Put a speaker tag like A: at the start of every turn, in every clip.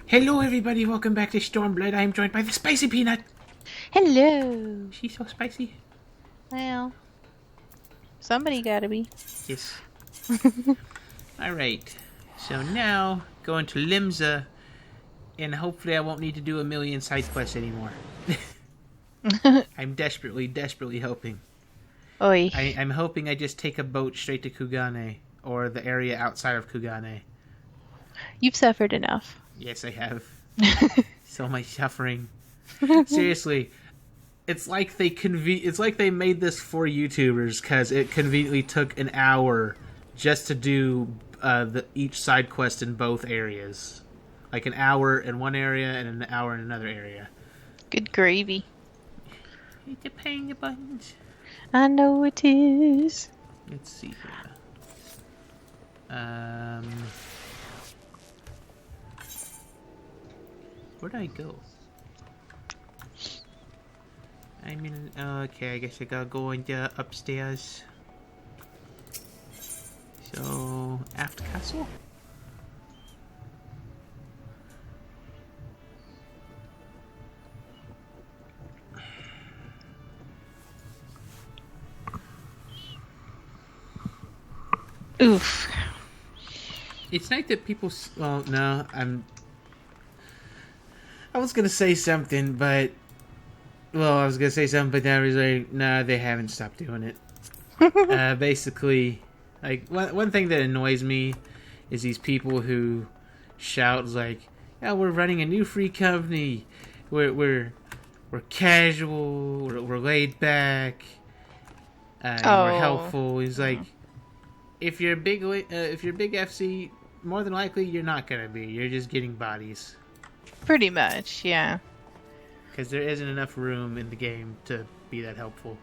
A: Hello everybody, welcome back to Stormblood. I am joined by the Spicy Peanut.
B: Hello.
A: She's so spicy.
B: Well, somebody gotta be.
A: Yes. Alright, so now, going to Limsa, and hopefully I won't need to do a million side quests anymore. I'm desperately hoping.
B: Oi.
A: I'm hoping I just take a boat straight to Kugane, or the area outside of Kugane.
B: You've suffered enough.
A: Yes, I have. So much suffering. Seriously, it's like they made this for YouTubers because it conveniently took an hour just to do each side quest in both areas, like an hour in one area and an hour in another area.
B: Good gravy.
A: Hate the pain in the buttons.
B: I know it is.
A: Let's see here. Where did I go? I'm in. Okay, I guess I gotta go upstairs. So, aft castle?
B: Oof.
A: It's nice that people. Well, no, I was gonna say something, but. Well, I was gonna say something, but now I was like, nah, they haven't stopped doing it. Basically, like one thing that annoys me is these people who shout like, "Yeah, we're running a new free company. We're casual. We're laid back. We're helpful." He's like, if you're big FC, more than likely you're not gonna be. You're just getting bodies.
B: Pretty much, yeah.
A: Because there isn't enough room in the game to be that helpful.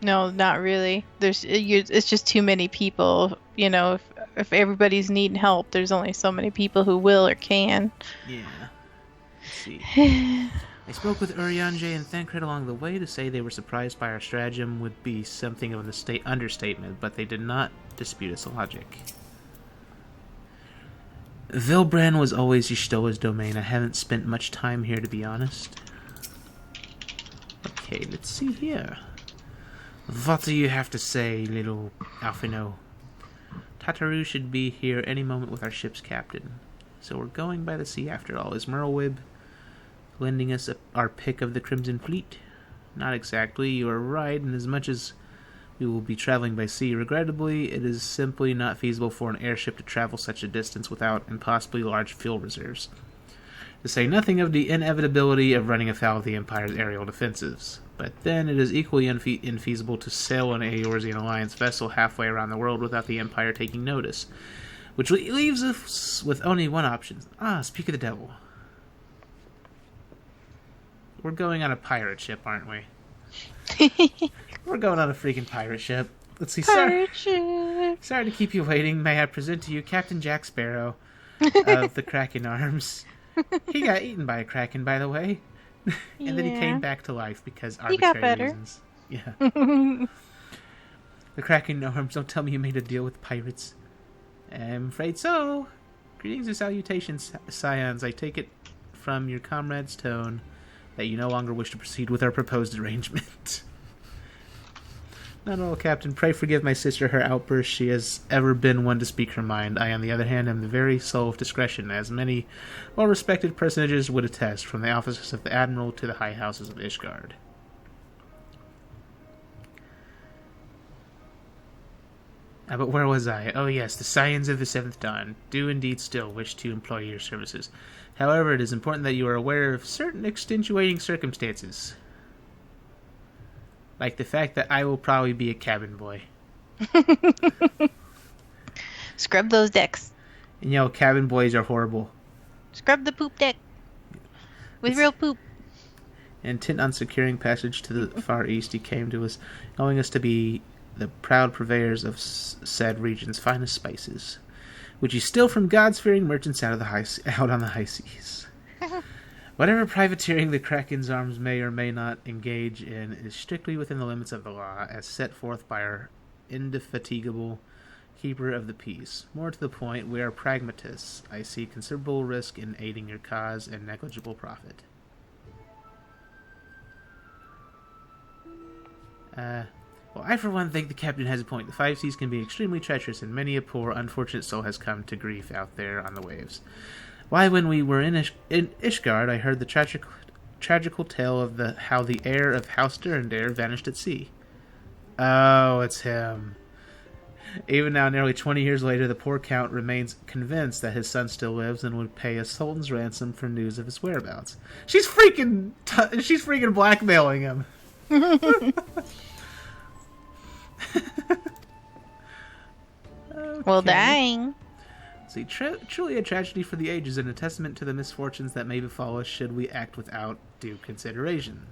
B: No, not really. It's just too many people. You know, if everybody's needing help, there's only so many people who will or can.
A: Yeah. Let's see. I spoke with Urianjay and Thancred along the way to say they were surprised by our stratagem would be something of an understatement, but they did not dispute its logic. Vilbran was always Y'shtoa's domain. I haven't spent much time here, to be honest. Okay, let's see here. What do you have to say, little Alphino? Tataru should be here any moment with our ship's captain. So we're going by the sea after all. Is Merlwib lending us our pick of the Crimson Fleet? Not exactly, you are right, and as much as we will be traveling by sea, regrettably, it is simply not feasible for an airship to travel such a distance without impossibly large fuel reserves. To say nothing of the inevitability of running afoul of the Empire's aerial defenses. But then it is equally infeasible to sail an Eorzean Alliance vessel halfway around the world without the Empire taking notice. Which leaves us with only one option. Speak of the devil. We're going on a pirate ship, aren't we? We're going on a freaking pirate ship. Let's see,
B: Pirate ship.
A: Sorry to keep you waiting. May I present to you Captain Jack Sparrow of the Kraken Arms. He got eaten by a kraken, by the way. And then he came back to life because arbitrary reasons. Yeah. The Kraken Arms, don't tell me you made a deal with pirates. I'm afraid so. Greetings and salutations, Scions. I take it from your comrade's tone that you no longer wish to proceed with our proposed arrangement. Not at all, Captain. Pray forgive my sister her outburst. She has ever been one to speak her mind. I, on the other hand, am the very soul of discretion, as many well-respected personages would attest, from the offices of the Admiral to the high houses of Ishgard. But where was I? Oh yes, the Scions of the Seventh Dawn do indeed still wish to employ your services. However, it is important that you are aware of certain extenuating circumstances. Like the fact that I will probably be a cabin boy.
B: Scrub those decks.
A: And cabin boys are horrible.
B: Scrub the poop deck. With real poop.
A: Intent on securing passage to the Far East, he came to us, knowing us to be the proud purveyors of said region's finest spices, which he steal from God-fearing merchants out on the high seas. Whatever privateering the Kraken's arms may or may not engage in is strictly within the limits of the law, as set forth by our indefatigable keeper of the peace. More to the point, we are pragmatists. I see considerable risk in aiding your cause and negligible profit. Well, I for one think the captain has a point. The five seas can be extremely treacherous, and many a poor, unfortunate soul has come to grief out there on the waves. Why, when we were in Ishgard, I heard the tragical tale of how the heir of House Durandare vanished at sea. Oh, it's him. Even now, nearly 20 years later, the poor count remains convinced that his son still lives and would pay a sultan's ransom for news of his whereabouts. She's freaking blackmailing him. Okay.
B: Well, dang.
A: See, truly a tragedy for the ages and a testament to the misfortunes that may befall us should we act without due consideration.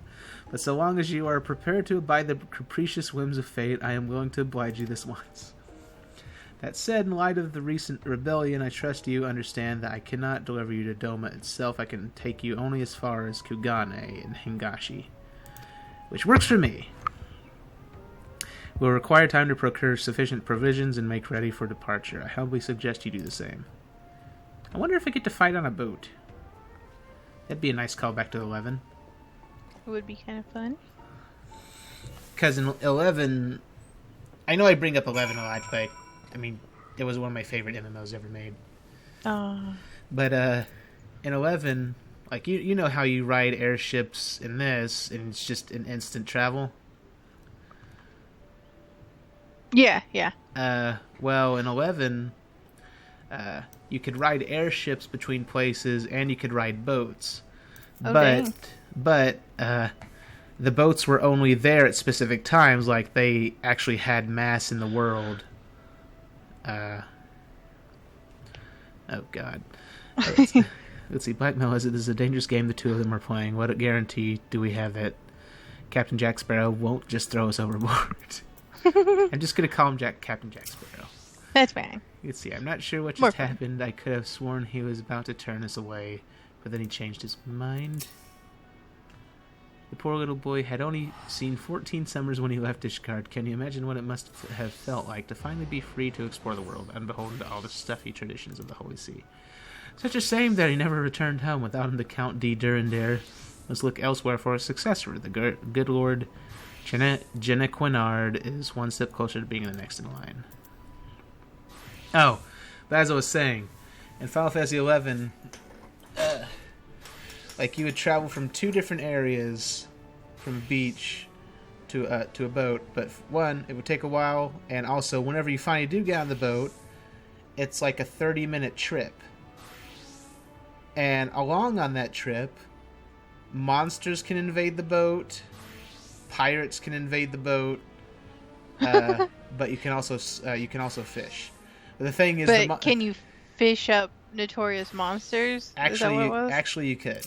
A: But so long as you are prepared to abide the capricious whims of fate, I am willing to oblige you this once. That said, in light of the recent rebellion, I trust you understand that I cannot deliver you to Doma itself. I can take you only as far as Kugane and Hingashi, which works for me. We'll require time to procure sufficient provisions and make ready for departure. I humbly suggest you do the same. I wonder if I get to fight on a boat. That'd be a nice callback to 11.
B: It would be kind of fun.
A: Because in 11... I know I bring up 11 a lot, but... I mean, it was one of my favorite MMOs ever made.
B: Oh.
A: But, in 11... Like, you know how you ride airships in this, and it's just an instant travel?
B: Yeah.
A: Well, in 11, you could ride airships between places, and you could ride boats.
B: Okay.
A: But the boats were only there at specific times, like they actually had mass in the world. Oh, God. Let's see, Blackmail has it. This is a dangerous game the two of them are playing. What guarantee do we have that Captain Jack Sparrow won't just throw us overboard? I'm just going to call him Captain Jack Sparrow.
B: That's fine.
A: Let's see, I'm not sure what just happened. I could have sworn he was about to turn us away, but then he changed his mind. The poor little boy had only seen 14 summers when he left Ishgard. Can you imagine what it must have felt like to finally be free to explore the world, unbeholden to all the stuffy traditions of the Holy See? Such a shame that he never returned home. Without him, the Count de Durandare must look elsewhere for a successor. The good Lord Genequinard is one step closer to being the next in line. Oh, but as I was saying, in Final Fantasy XI, like you would travel from two different areas, from a beach to a boat. But one, it would take a while, and also whenever you finally do get on the boat, it's like a 30-minute trip. And along on that trip, monsters can invade the boat. Pirates can invade the boat, but you can also fish. But the thing is,
B: can you fish up notorious monsters?
A: Actually, you could.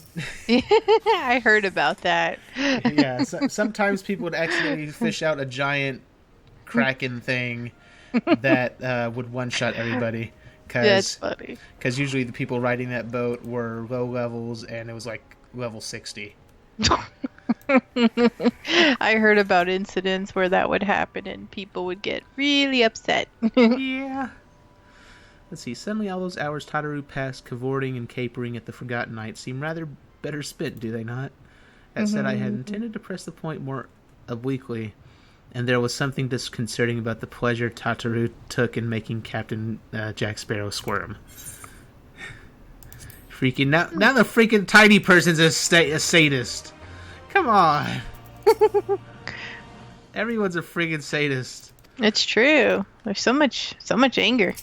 B: I heard about that.
A: Yeah, sometimes people would actually fish out a giant kraken thing that would one-shot everybody.
B: That's funny.
A: Because usually the people riding that boat were low levels, and it was like level 60.
B: I heard about incidents where that would happen and people would get really upset.
A: Yeah. Let's see. Suddenly all those hours Tataru passed cavorting and capering at the Forgotten Night seem rather better spent, do they not? That said, I had intended to press the point more obliquely, and there was something disconcerting about the pleasure Tataru took in making Captain Jack Sparrow squirm. Freaking now the freaking tiny person's a sadist. Come on. Everyone's a friggin' sadist.
B: It's true. There's so much anger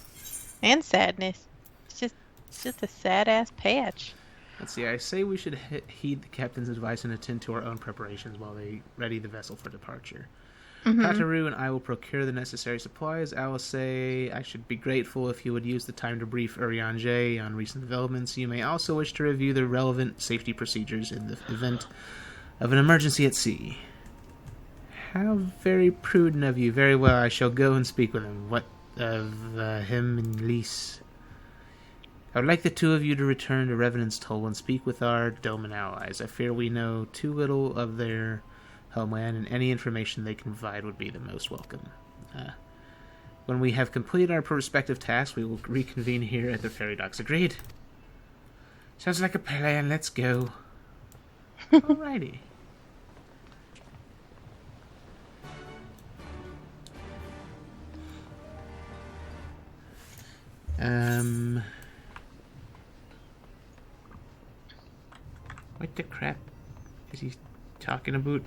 B: and sadness. It's just a sad ass patch.
A: Let's see. I say we should heed the captain's advice and attend to our own preparations while they ready the vessel for departure. Tataru and I will procure the necessary supplies. I will say I should be grateful if you would use the time to brief Urianger on recent developments. You may also wish to review the relevant safety procedures in the event of an emergency at sea. How very prudent of you. Very well, I shall go and speak with him. What of him and Lys? I would like the two of you to return to Revenant's Toll and speak with our Doman allies. I fear we know too little of their homeland, and any information they can provide would be the most welcome. When we have completed our respective tasks, we will reconvene here at the ferry docks. Agreed? Sounds like a plan. Let's go. Alrighty. What the crap is he talking about?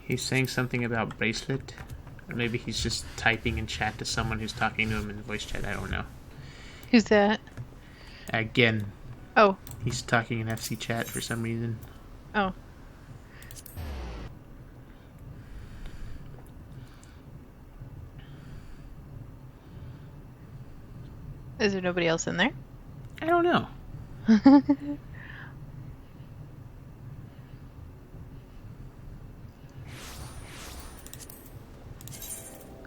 A: He's saying something about bracelet? Or maybe he's just typing in chat to someone who's talking to him in voice chat. I don't know.
B: Who's that?
A: Again.
B: Oh.
A: He's talking in FC chat for some reason.
B: Oh. Is there nobody else in there?
A: I don't know.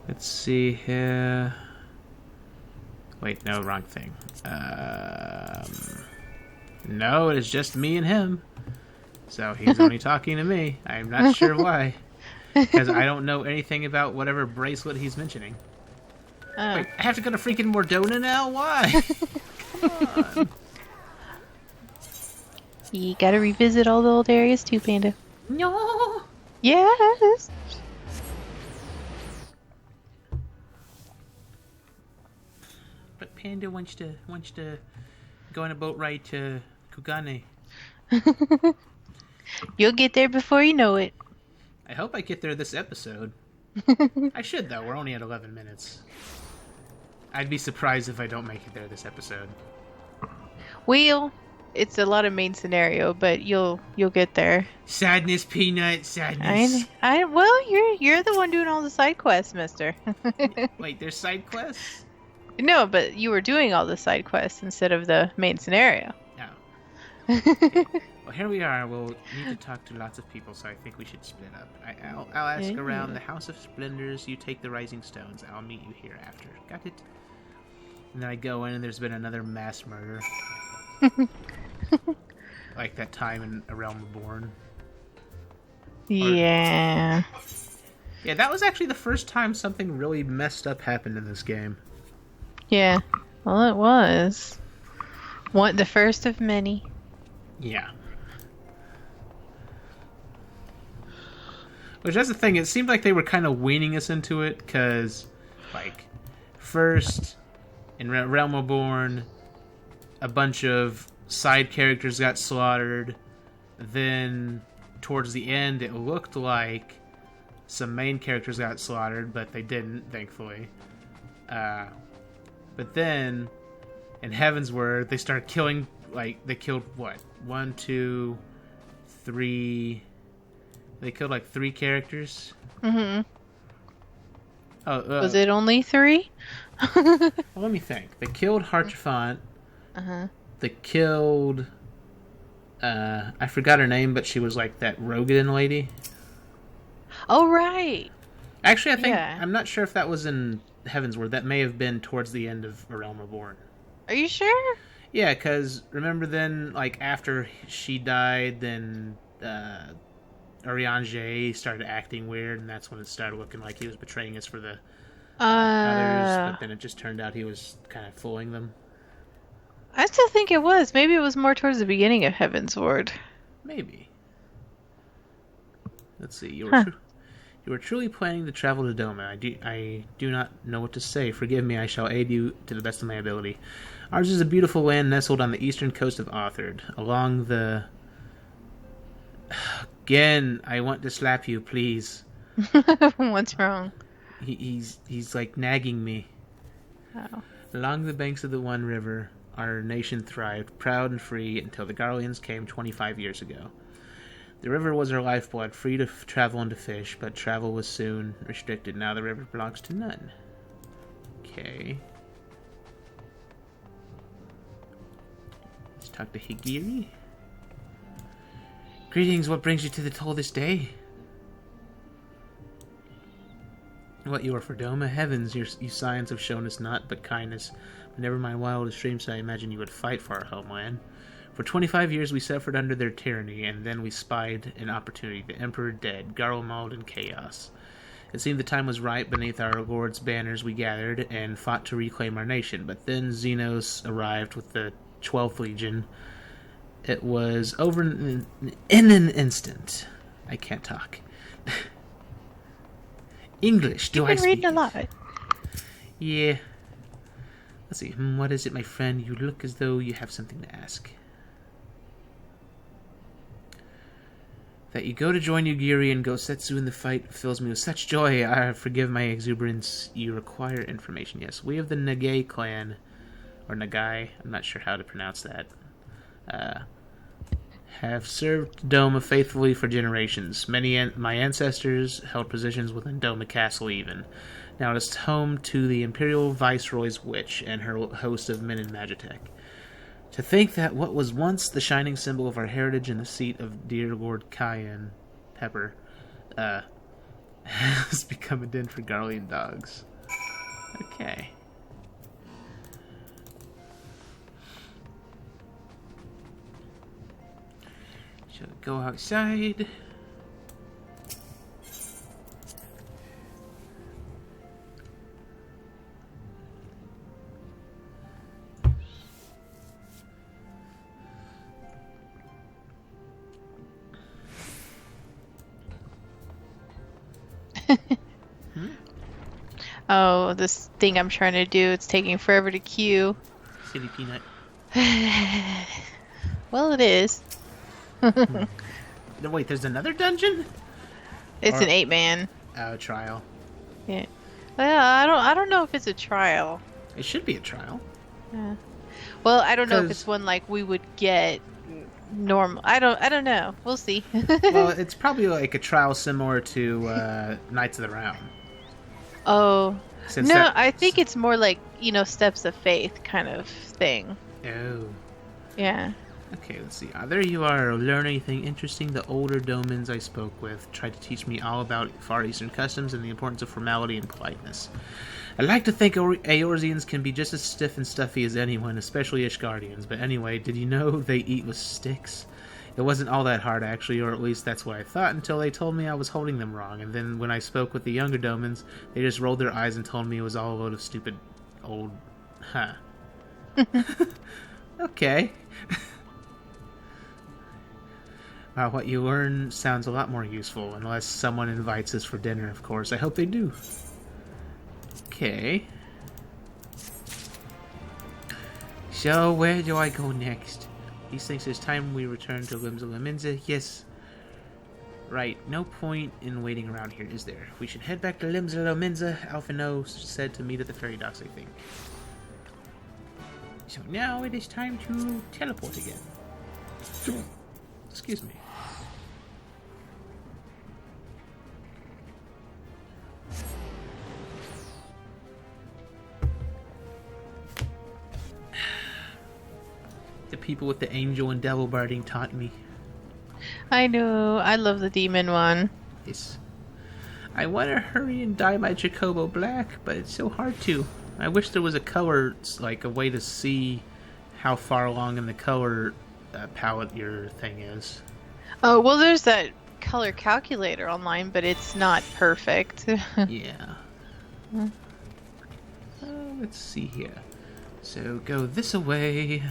A: Let's see here. Wait, no, wrong thing. No, it is just me and him. So he's only talking to me. I'm not sure why. Because I don't know anything about whatever bracelet he's mentioning. Wait, I have to go to freaking Mordona now? Why? Come on.
B: You gotta revisit all the old areas too, Panda.
A: No.
B: Yes.
A: But Panda wants to go on a boat ride to Kugane.
B: You'll get there before you know it.
A: I hope I get there this episode. I should, though. We're only at 11 minutes. I'd be surprised if I don't make it there this episode.
B: Well, it's a lot of main scenario, but you'll get there.
A: Sadness, Peanut, sadness.
B: Well, you're the one doing all the side quests, mister.
A: Wait, there's side quests?
B: No, but you were doing all the side quests instead of the main scenario.
A: No. Okay. Well, here we are. We'll need to talk to lots of people, so I think we should split up. I'll ask around the House of Splendors. You take the Rising Stones. I'll meet you here after. Got it? And then I go in, and there's been another mass murder. Like that time in A Realm Reborn.
B: Yeah.
A: Yeah, that was actually the first time something really messed up happened in this game.
B: Yeah. Well, it was. The first of many.
A: Yeah. Which, that's the thing, it seemed like they were kind of weaning us into it, because, like, first, in Realm Reborn, a bunch of side characters got slaughtered. Then, towards the end, it looked like some main characters got slaughtered, but they didn't, thankfully. But then, in Heavensward, they started killing, like, they killed, what? 1, 2, 3... They killed, like, 3 characters?
B: Mm-hmm.
A: Oh,
B: was it only 3?
A: Well, let me think. They killed Harchefant.
B: Uh-huh.
A: They killed... I forgot her name, but she was, like, that Rogan lady.
B: Oh, right!
A: Actually, I think... Yeah. I'm not sure if that was in Heavensward. That may have been towards the end of A Realm Reborn.
B: Are you sure?
A: Yeah, because remember then, like, after she died, then... Urianger started acting weird, and that's when it started looking like he was betraying us for the others, but then it just turned out he was kind of fooling them.
B: I still think it was. Maybe it was more towards the beginning of Heavensward.
A: Maybe. Let's see. You were truly planning to travel to Doma. I do not know what to say. Forgive me, I shall aid you to the best of my ability. Ours is a beautiful land nestled on the eastern coast of Arthur, along the... Again, I want to slap you, please.
B: What's wrong?
A: He's like nagging me.
B: Oh.
A: Along the banks of the One River, our nation thrived, proud and free, until the Garleans came 25 years ago. The river was our lifeblood, free to travel and to fish, but travel was soon restricted. Now the river belongs to none. Okay. Let's talk to Higiri. Greetings, what brings you to the toll this day? What, you are for Doma? Heavens, you scions have shown us naught but kindness. But never mind wildest dreams, I imagine you would fight for our homeland. For 25 years we suffered under their tyranny, and then we spied an opportunity. The Emperor dead, Garl mauled in chaos. It seemed the time was right. Beneath our lord's banners we gathered and fought to reclaim our nation. But then Xenos arrived with the 12th Legion. It was over in an instant. I can't talk. English, do I speak?
B: You've been reading a lot.
A: Yeah. Let's see. What is it, my friend? You look as though you have something to ask. That you go to join Yugiri and Gosetsu in the fight fills me with such joy. I forgive my exuberance. You require information. Yes, we of the Nagai clan, or Nagai, I'm not sure how to pronounce that, have served Doma faithfully for generations. Many my ancestors held positions within Doma Castle even. Now it is home to the Imperial Viceroy's Witch and her host of men in Magitech. To think that what was once the shining symbol of our heritage and the seat of dear Lord Cayenne Pepper has become a den for Garlean dogs. Okay. Shall we go outside?
B: Oh, this thing I'm trying to do, it's taking forever to queue.
A: Silly peanut.
B: Well, it is.
A: No, wait, there's another dungeon?
B: It's an 8-man.
A: Oh, trial.
B: Yeah. Well, I don't know if it's a trial.
A: It should be a trial.
B: Yeah. Well, I don't know if it's one like we would get normal. I don't know. We'll see.
A: Well, it's probably like a trial similar to Knights of the Round.
B: Oh.
A: Since
B: no, I think it's more like, Steps of Faith kind of thing.
A: Oh.
B: Yeah.
A: Okay, let's see. There you are. Learn anything interesting? The older domans I spoke with tried to teach me all about Far Eastern customs and the importance of formality and politeness. I like to think Eorzeans can be just as stiff and stuffy as anyone, especially Ishgardians. But anyway, did you know they eat with sticks? It wasn't all that hard, actually, or at least that's what I thought, until they told me I was holding them wrong. And then when I spoke with the younger domans, they just rolled their eyes and told me it was all a load of stupid old... Huh. Okay. Wow, what you learn sounds a lot more useful, unless someone invites us for dinner, of course. I hope they do. Okay. So, where do I go next? He thinks it's time we return to Limsa. Yes. Right, no point in waiting around here, is there? We should head back to Limsa. Alphino said to meet at the ferry docks, I think. So now it is time to teleport again. Excuse me. The people with the angel and devil barding taught me.
B: I know. I love the demon one.
A: Yes. I want to hurry and dye my Chocobo black, but it's so hard to. I wish there was a color, like a way to see how far along in the color palette your thing is.
B: Oh, well, there's that color calculator online, but it's not perfect.
A: Yeah. Let's see here. So go this away.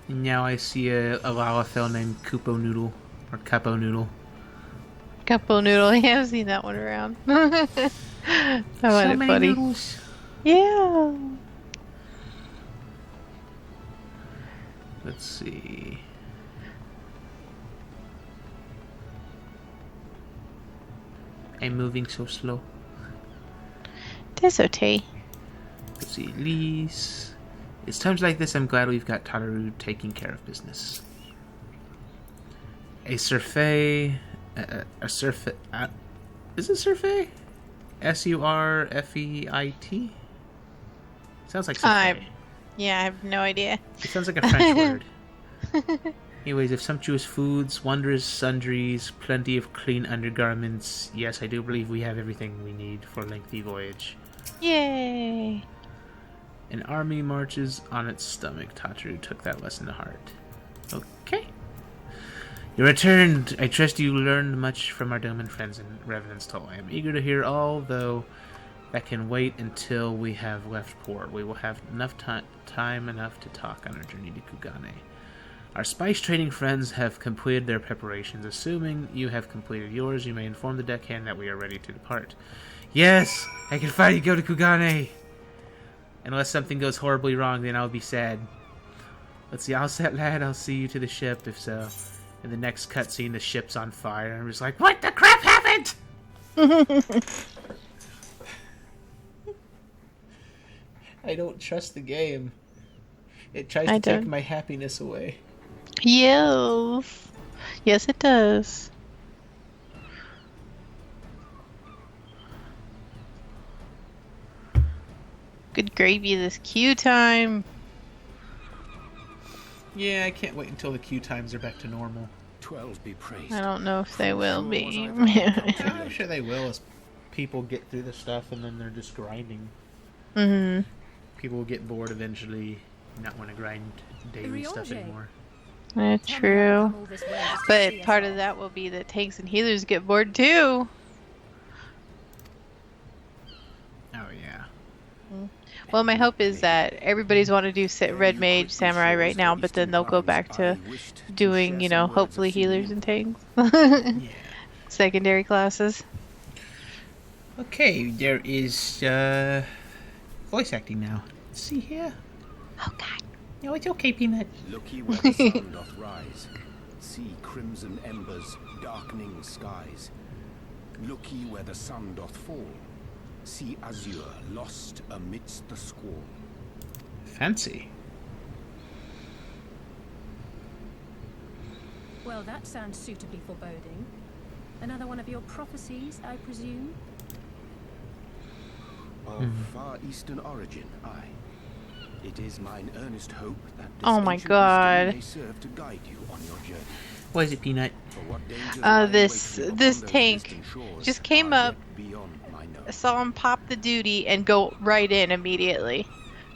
A: And now I see a Lalafell named Kupo Noodle, or Capo Noodle.
B: Capo Noodle, yeah, I've seen that one around. I find
A: So
B: it
A: many
B: funny.
A: noodles.
B: Yeah.
A: Let's see. I'm moving so slow.
B: That's okay.
A: Let's see, Lise. It's times like this I'm glad we've got Tataru taking care of business. A surfeit... a surfeit... is it surfeit? S-U-R-F-E-I-T? Sounds like surfeit.
B: Yeah, I have no idea.
A: It sounds like a French word. Anyways, if sumptuous foods, wondrous sundries, plenty of clean undergarments, yes, I do believe we have everything we need for a lengthy voyage.
B: Yay!
A: An army marches on its stomach. Tataru took that lesson to heart. Okay. You returned. I trust you learned much from our Doman friends in Revenant's Toll. I am eager to hear all, though that can wait until we have left port. We will have enough time enough to talk on our journey to Kugane. Our spice trading friends have completed their preparations. Assuming you have completed yours, you may inform the deckhand that we are ready to depart. Yes! I can finally go to Kugane! Unless something goes horribly wrong, then I'll be sad. Let's see, all set, lad. I'll see you to the ship, if so. In the next cutscene, the ship's on fire, and I'm just like, what the crap happened?! I don't trust the game. It tries to take my happiness away.
B: Yes. Yes, it does. Good gravy, this queue time.
A: Yeah, I can't wait until the queue times are back to normal.
C: 12 be praised.
B: I don't know if they will be.
A: I'm sure they will as people get through the stuff and then they're just grinding.
B: Mm-hmm.
A: People will get bored eventually, not want to grind daily stuff anymore.
B: That's true. But part of that will be that tanks and healers get bored too.
A: Oh, yeah.
B: Well, my hope is that everybody's want to do Red Mage, Samurai right now, but then they'll go back to doing, hopefully healers and tanks.
A: Yeah.
B: Secondary classes.
A: Okay, there is voice acting now. Let's see here.
B: Oh, God.
A: No, it's okay, Peanut.
C: Look ye where the sun doth rise. See crimson embers, darkening skies. Look ye where the sun doth fall. See azure lost amidst the squall.
A: Fancy.
D: Well, that sounds suitably foreboding. Another one of your prophecies, I presume?
C: Of far eastern origin, aye. It is mine earnest hope that this
B: Oh my
C: ancient
B: God.
C: wisdom may serve to guide you on your journey.
A: What is it, Peanut?
C: For what dangers lie
B: This
C: waiting upon
B: this
C: those
B: tank
C: distant shores
B: just came
C: are
B: up,
C: yet beyond my
B: I
C: knowledge.
B: saw him pop the duty and go right in immediately.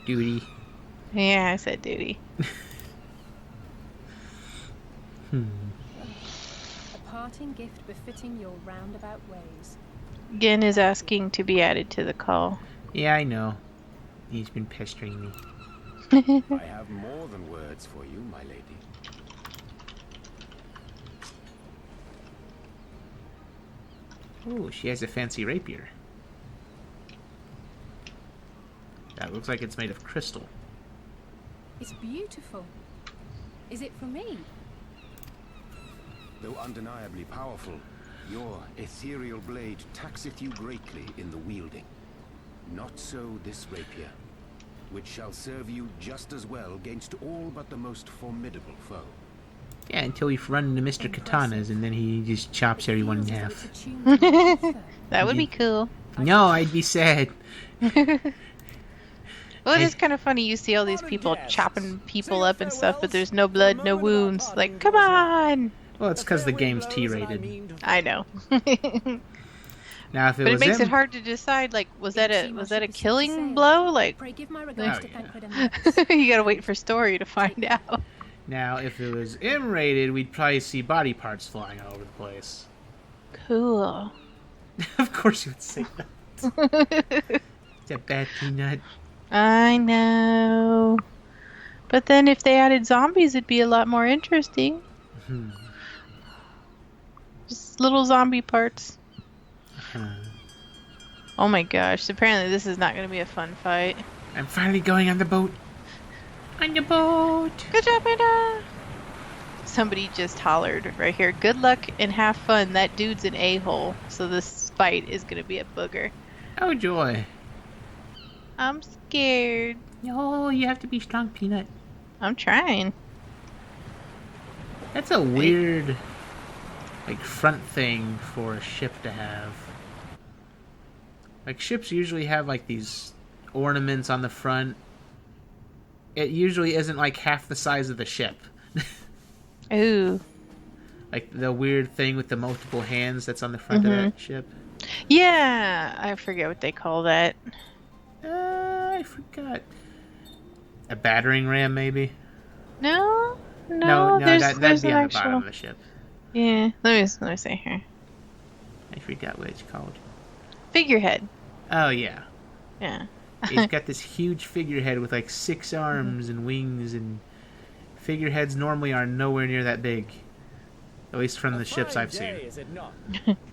A: Duty.
B: Yeah, I said duty.
D: A parting gift befitting your roundabout ways.
B: Gin is asking to be added to the call.
A: Yeah, I know. He's been pestering me.
C: I have more than words for you, my lady.
A: Oh, she has a fancy rapier. That looks like it's made of crystal.
D: It's beautiful. Is it for me?
C: Though undeniably powerful, your ethereal blade taxeth you greatly in the wielding. Not so this rapier, which shall serve you just as well against all but the most formidable foe.
A: Yeah, until we run into Mr. Katanas and then he just chops everyone in
D: Feels as
A: half.
D: if it's attuned to my prefer.
B: That would be cool.
A: No, I'd be sad.
B: Well, it is kind of funny. You see all these people chopping people up and stuff, but there's no blood, no wounds. Like, come on!
A: Well, it's because the game's T-rated.
B: I know.
A: Now, if it
B: But
A: was
B: it makes
A: him,
B: it hard to decide. Like, was that a
D: Seem I
B: a
D: should be
B: killing
D: sailed.
B: blow? Like,
D: Pray give my regards
A: Oh,
D: to
A: yeah.
D: Thancred and Max.
B: you gotta wait for story to find out.
A: Now, if it was M-rated, we'd probably see body parts flying all over the place.
B: Cool.
A: Of course you would say that. It's a bad Peanut.
B: I know. But then if they added zombies, it'd be a lot more interesting.
A: Hmm.
B: Just little zombie parts.
A: Huh.
B: Oh my gosh. Apparently this is not going to be a fun fight.
A: I'm finally going on the boat. On the boat.
B: Good job, Anna! Somebody just hollered right here. Good luck and have fun. That dude's an a-hole. So this fight is going to be a booger.
A: Oh, joy.
B: I'm scared.
A: No, you have to be strong, Peanut.
B: I'm trying.
A: That's a weird, front thing for a ship to have. Like, ships usually have, these ornaments on the front. It usually isn't, half the size of the ship.
B: Ooh.
A: Like the weird thing with the multiple hands that's on the front of that ship.
B: Yeah, I forget what they call that.
A: I forgot. A battering ram, maybe?
B: No,
A: that'd
B: there's
A: be
B: an
A: on
B: actual...
A: the bottom of the ship.
B: Yeah, let me see here.
A: I forgot what it's called.
B: Figurehead.
A: Oh, yeah.
B: Yeah.
A: It's got this huge figurehead with like 6 arms and wings, and figureheads normally are nowhere near that big. At least from the ships I've seen.
E: Is it not?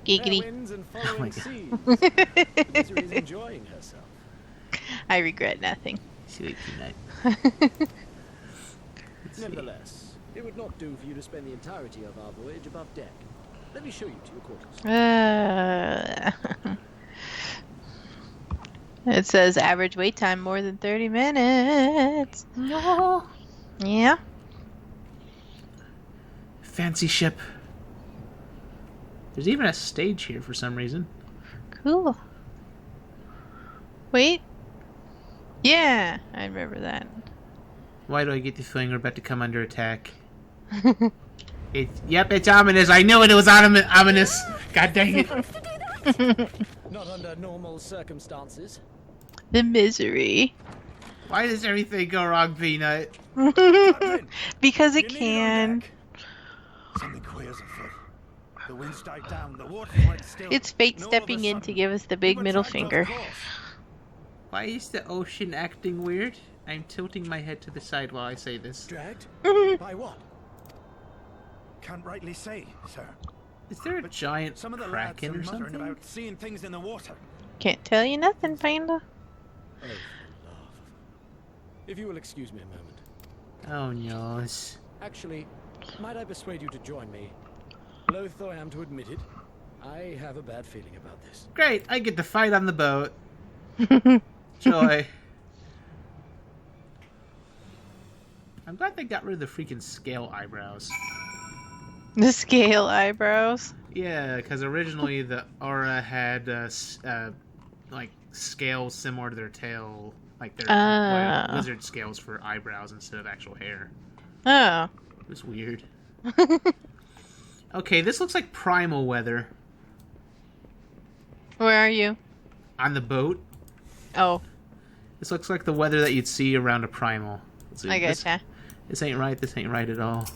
B: Giggity.
A: Oh my god.
E: Misery's enjoying herself.
B: I regret nothing.
A: Sweet peanut.
E: Nevertheless, it would not do for you to spend the entirety of our voyage above deck. Let me show you to your quarters.
B: It says average wait time more than 30 minutes.
A: No.
B: Yeah.
A: Fancy ship. There's even a stage here for some reason.
B: Cool. Wait. Yeah, I remember that.
A: Why do I get the feeling we're about to come under attack? It's ominous. I knew it was ominous. God dang it.
E: Not under normal circumstances.
B: The misery.
A: Why does everything go wrong, Peanut?
B: Because it can.
F: Something queer's afoot. The wind's died down. The water's quite still.
B: It's fate
F: And all
B: stepping
F: of a
B: in to
F: sudden,
B: give us the
F: we
B: big
F: were
B: middle
F: dragged off
B: finger.
F: course.
A: Why is the ocean acting weird? I'm tilting my head to the side while I say this.
F: Dragged? By what? Can't rightly say, sir.
A: Is there a giant
F: Some of the lads
A: kraken
F: are
A: or
F: muttering
A: something?
F: about seeing things in the water.
B: Can't tell you nothing, Panda.
E: Oh, love. If you will excuse me a moment.
A: Oh no.
E: Actually, might I persuade you to join me? Loath though I am to admit it, I have a bad feeling about this.
A: Great, I get to fight on the boat. Joy. I'm glad they got rid of the freaking scale eyebrows.
B: The scale eyebrows.
A: Yeah, because originally the aura had like scales similar to their tail, like their lizard scales for eyebrows instead of actual hair.
B: Oh.
A: It was weird. Okay, this looks like primal weather.
B: Where are you?
A: On the boat.
B: Oh,
A: This looks like the weather that you'd see around a primal. Let's see.
B: I gotcha.
A: This ain't right. This ain't right at all.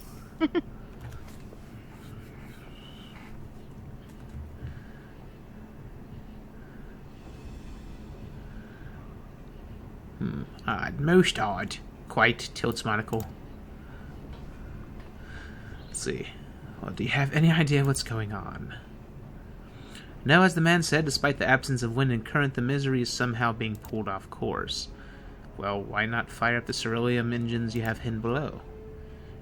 A: Odd. Most odd. Quite. Tilts monocle. Let's see. Well, do you have any idea what's going on? No, as the man said, despite the absence of wind and current, the misery is somehow being pulled off course. Well, why not fire up the ceruleum engines you have hidden below?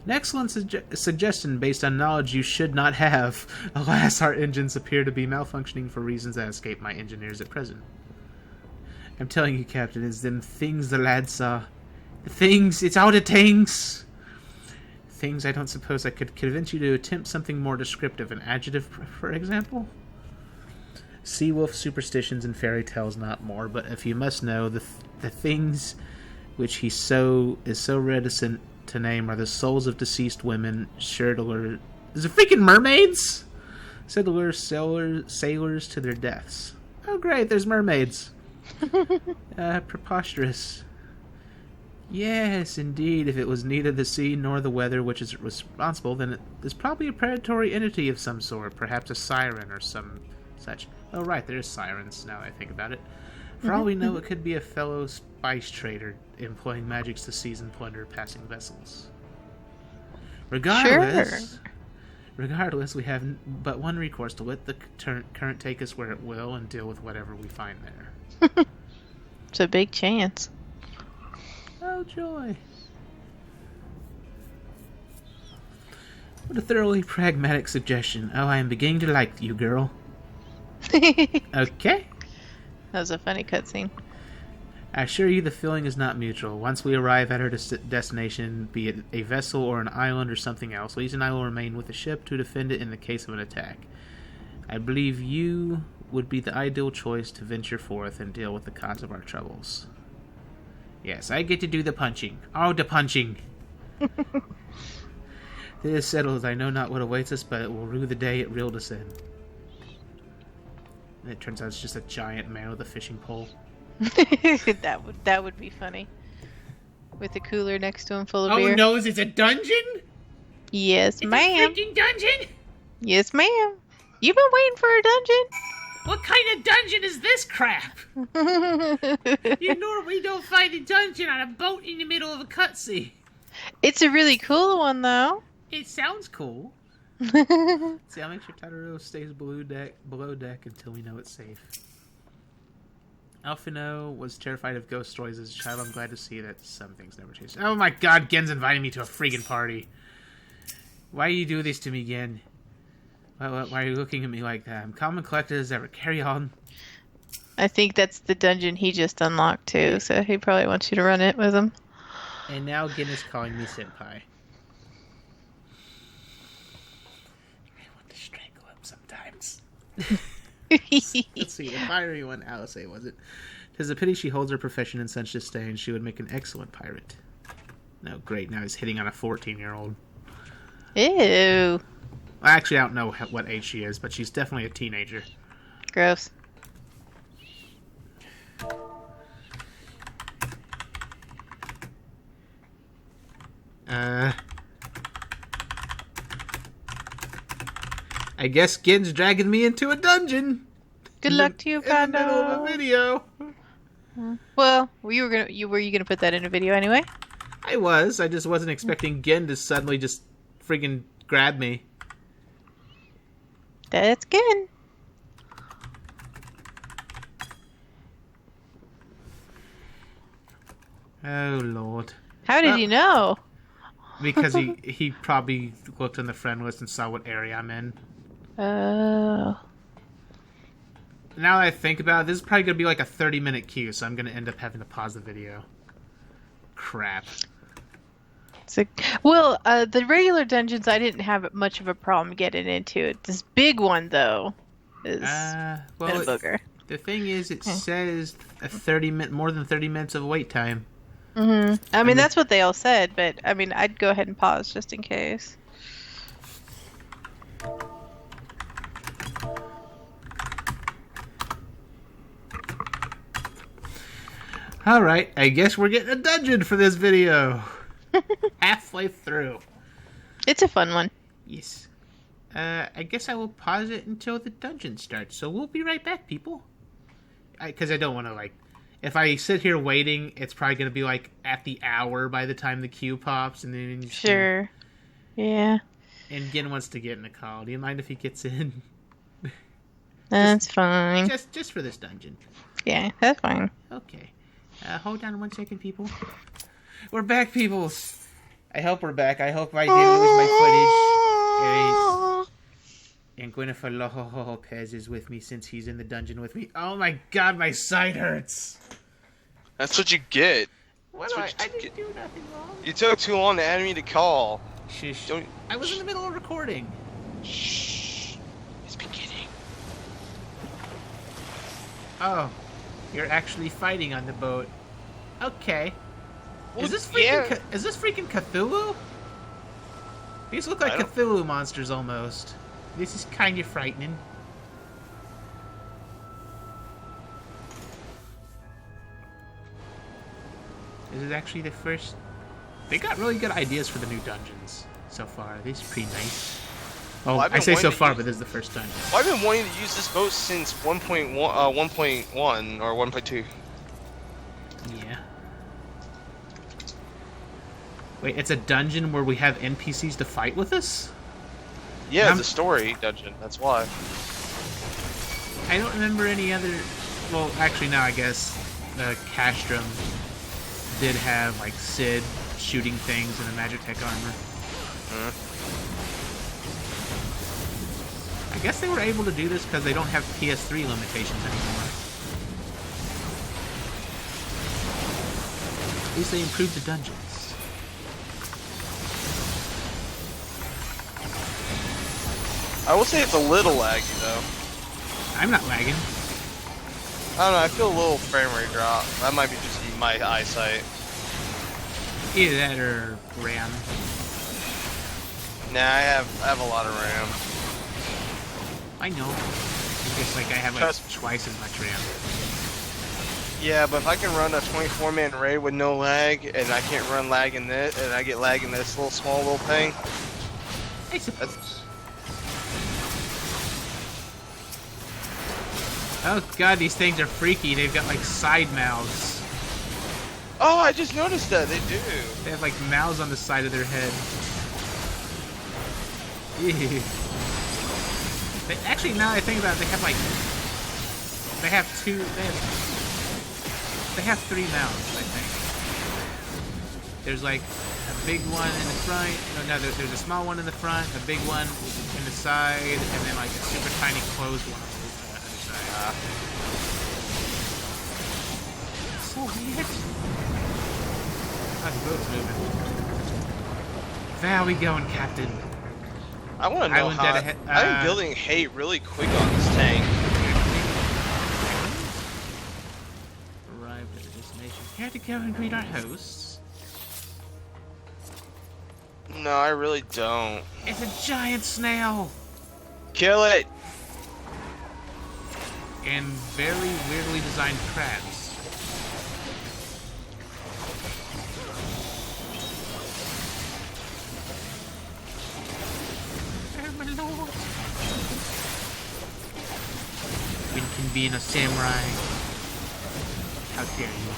A: An excellent suggestion based on knowledge you should not have. Alas, our engines appear to be malfunctioning for reasons that escape my engineers at present. I'm telling you, Captain, it's them things the lad saw. The things, it's all the things! Things I don't suppose I could convince you to attempt something more descriptive. An adjective, for example? Sea wolf superstitions and fairy tales, not more. But if you must know, the things which he is so reticent to name are the souls of deceased women, sure to lure... Is it freaking mermaids? Said to lure sailors to their deaths. Oh great, there's mermaids. Preposterous. Yes, indeed, if it was neither the sea nor the weather which is responsible, then it is probably a predatory entity of some sort, perhaps a siren or some such. Oh right, there's sirens, now that I think about it. For all we know, it could be a fellow spice trader employing magics to seize and plunder passing vessels. Regardless, we have but one recourse: to let the current take us where it will and deal with whatever we find there.
B: It's a big chance.
A: Oh, joy. What a thoroughly pragmatic suggestion. Oh, I am beginning to like you, girl. Okay.
B: That was a funny cutscene.
A: I assure you the feeling is not mutual. Once we arrive at our destination, be it a vessel or an island or something else, Lise and I will remain with the ship to defend it in the case of an attack. I believe you would be the ideal choice to venture forth and deal with the cause of our troubles. Yes, I get to do the punching. Oh, the punching! It is settled. I know not what awaits us, but it will rue the day it reeled us in. And it turns out it's just a giant man with a fishing pole.
B: that would be funny. With a cooler next to him full of beer.
A: Oh no, it's a dungeon?
B: Yes,
A: It's
B: ma'am.
A: a freaking dungeon?
B: Yes, ma'am. You've been waiting for a dungeon?
A: What kind of dungeon is this crap? You normally don't find a dungeon on a boat in the middle of a cutscene.
B: It's a really cool one, though.
A: It sounds cool. See, I'll make sure Tataru stays below deck until we know it's safe. Alphino was terrified of ghost stories as a child. I'm glad to see that some things never change. Oh my god, Gen's inviting me to a freaking party. Why do you do this to me, Gen? Why are you looking at me like that? I'm calm and collected as ever. Carry on.
B: I think that's the dungeon he just unlocked, too, so he probably wants you to run it with him.
A: And now Gen is calling me senpai. I want to strangle him sometimes. Let's see, the fiery one, Alice, was it? 'Tis a pity she holds her profession in such disdain. She would make an excellent pirate. No, great, now he's hitting on a 14-year-old.
B: Ew.
A: Actually, I don't know what age she is, but she's definitely a teenager.
B: Gross.
A: I guess Gen's dragging me into a dungeon.
B: Good luck to you,
A: In the middle of a
B: Pando.
A: video.
B: Well, were you gonna put that in a video anyway?
A: I just wasn't expecting Gen to suddenly just friggin' grab me.
B: That's good.
A: Oh, Lord.
B: How did you know?
A: Because he probably looked on the friend list and saw what area I'm in.
B: Oh.
A: Now that I think about it, this is probably going to be like a 30-minute queue, so I'm going to end up having to pause the video. Crap.
B: Well, the regular dungeons I didn't have much of a problem getting into. This big one, though, is a booger.
A: The thing is, it says more than 30 minutes of wait time.
B: Mm-hmm. I mean, that's what they all said, but I mean, I'd go ahead and pause just in case.
A: Alright, I guess we're getting a dungeon for this video. Halfway through.
B: It's a fun one.
A: Yes. I guess I will pause it until the dungeon starts, so we'll be right back, people. Because I don't want to, if I sit here waiting, it's probably going to be, at the hour by the time the queue pops, and then...
B: Sure. Yeah.
A: And Gen wants to get in the call. Do you mind if he gets in?
B: That's fine.
A: Just for this dungeon.
B: Yeah, that's fine.
A: Okay. Hold on 1 second, people. We're back, people. I hope we're back. I hope I didn't lose my footage. And Gwyneth Lopez is with me since he's in the dungeon with me. Oh my god, my side hurts.
G: That's what you get.
A: I didn't do nothing wrong.
G: You took too long to add me to call.
A: Shush.
G: Don't...
A: I was in the middle of recording.
G: Shh. It's beginning.
A: Oh, you're actually fighting on the boat. Okay.
G: Well,
A: Is this freaking Cthulhu? These look like Cthulhu monsters almost. This is kind of frightening. This is actually the first... They got really good ideas for the new dungeons so far. These are pretty nice. Oh, I say so far, but this is the first dungeon.
G: Well, I've been wanting to use this boat since 1.1 or 1.2.
A: Yeah. Wait, it's a dungeon where we have NPCs to fight with us?
G: Yeah, it's a story dungeon. That's why.
A: I don't remember any other... Well, actually, no, I guess Castrum did have, Sid shooting things in a Magitech armor. I guess they were able to do this because they don't have PS3 limitations anymore. At least they improved the dungeons.
G: I will say it's a little laggy though.
A: I'm not lagging.
G: I don't know. I feel a little frame rate drop. That might be just my eyesight.
A: Either that or RAM.
G: Nah, I have a lot of RAM.
A: I know. It's just like I have like twice as much RAM.
G: Yeah, but if I can run a 24-man raid with no lag, and I can't run lag in this, and I get lag in this small little thing.
A: I suppose. Oh god, these things are freaky. They've got like side mouths.
G: Oh, I just noticed that they do.
A: They have like mouths on the side of their head. Ew. They, actually, now that I think about it, they have like, they have three mouths, I think. There's like a big one in the front. No, there's a small one in the front, a big one in the side, and then like a super tiny closed one on the other side. So weird. How's the boat's moving? There we going, Captain.
G: I want to know how. I'm building hate really quick on this tank.
A: Arrived at the destination. Care to go and greet our hosts?
G: No, I really don't.
A: It's a giant snail!
G: Kill it!
A: And very weirdly designed crabs. When being a samurai. How dare you?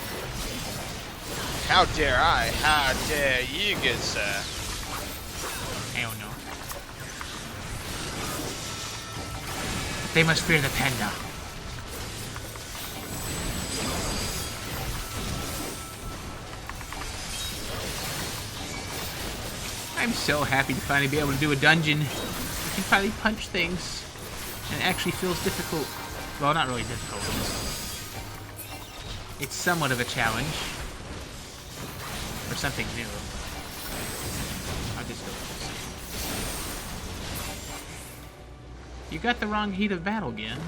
G: How dare I? How dare you, good sir?
A: I don't know. They must fear the panda. I'm so happy to finally be able to do a dungeon. I can finally punch things. And it actually feels difficult. Well, not really difficult. It's somewhat of a challenge. Or something new. I'll just go with this. You got the wrong heat of battle again.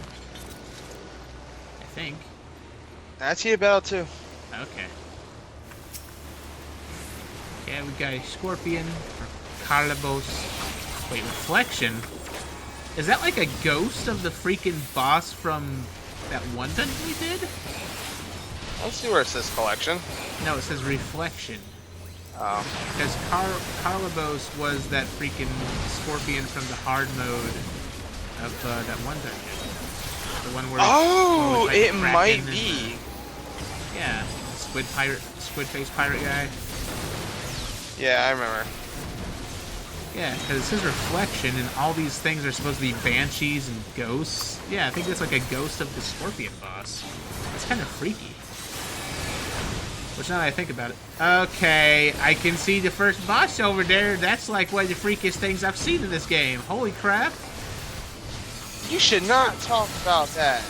A: I think.
G: That's heat of battle too.
A: Okay. Yeah, we got a scorpion, or Carlibos. Wait, reflection? Is that like a ghost of the freaking boss from that one dungeon we did?
G: Let's see where it says collection.
A: No, it says reflection.
G: Oh.
A: Because Carlibos was that freaking scorpion from the hard mode of that one dungeon. The one where
G: oh,
A: like
G: it might be.
A: Yeah, squid face pirate guy.
G: Yeah, I remember.
A: Yeah, because it says reflection, and all these things are supposed to be banshees and ghosts. Yeah, I think that's like a ghost of the scorpion boss. That's kind of freaky. Which now that I think about it, okay, I can see the first boss over there. That's like one of the freakiest things I've seen in this game. Holy crap!
G: You should not talk about that.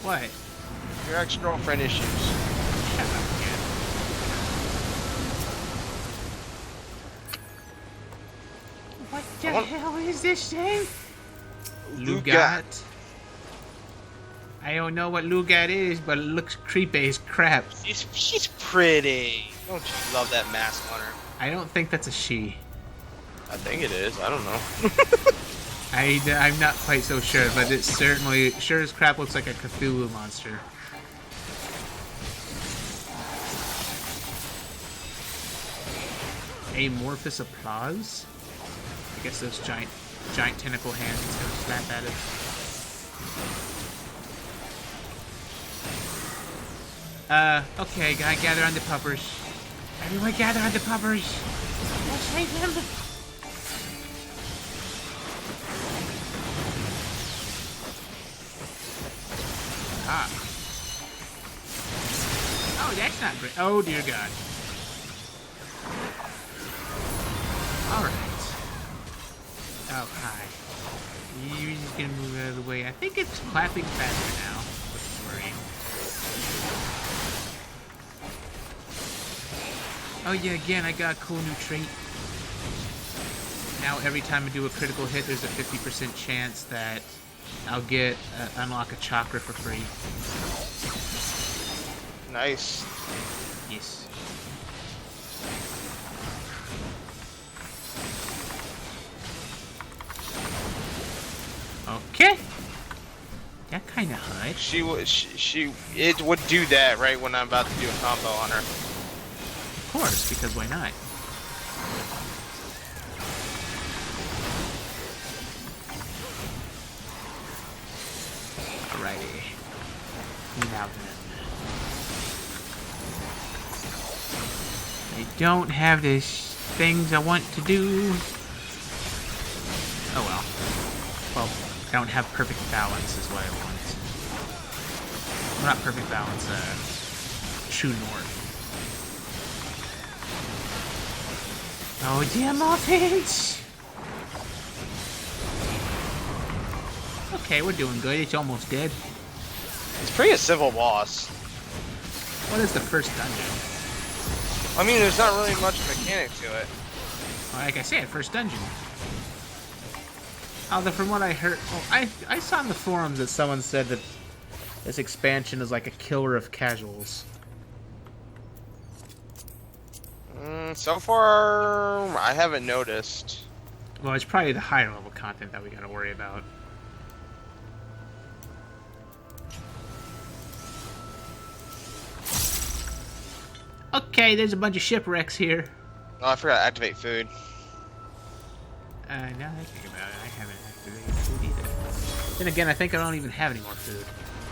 A: What?
G: Your ex-girlfriend issues.
A: Shut up, kid. What the hell is this thing? Lugat. I don't know what Lugat is, but it looks creepy as crap.
G: She's pretty. Don't you love that mask on her?
A: I don't think that's a she.
G: I think it is. I don't know.
A: I'm not quite so sure, but it certainly, sure as crap, looks like a Cthulhu monster. Amorphous applause? I guess those giant tentacle hands is gonna snap at it. Okay, gotta gather on the puppers. Everyone gather on the puppers! We'll save him! Ah. Oh, that's not great. Oh, dear God. Alright. Oh, hi. You're just gonna move out of the way. I think it's clapping faster now, which is worrying. Oh yeah, again, I got a cool new trait. Now every time I do a critical hit, there's a 50% chance that I'll get unlock a chakra for free.
G: Nice.
A: Yes. Okay. That kind of hurt.
G: It would do that right when I'm about to do a combo on her.
A: Of course, because why not? Alrighty. Now then. I don't have the things I want to do. Oh well. Well, I don't have perfect balance is what I want. Well, not perfect balance, true north. Oh, damn offense! Okay, we're doing good. It's almost dead.
G: It's pretty a simple boss.
A: What is the first dungeon?
G: I mean, there's not really much mechanic to it.
A: Well, like I said, first dungeon. Although from what I heard, well, I saw in the forums that someone said that this expansion is like a killer of casuals.
G: So far, I haven't noticed.
A: Well, it's probably the higher level content that we gotta worry about. Okay, there's a bunch of shipwrecks here.
G: Oh, I forgot to activate food.
A: Now that I think about it, I haven't activated food either. Then again, I think I don't even have any more food.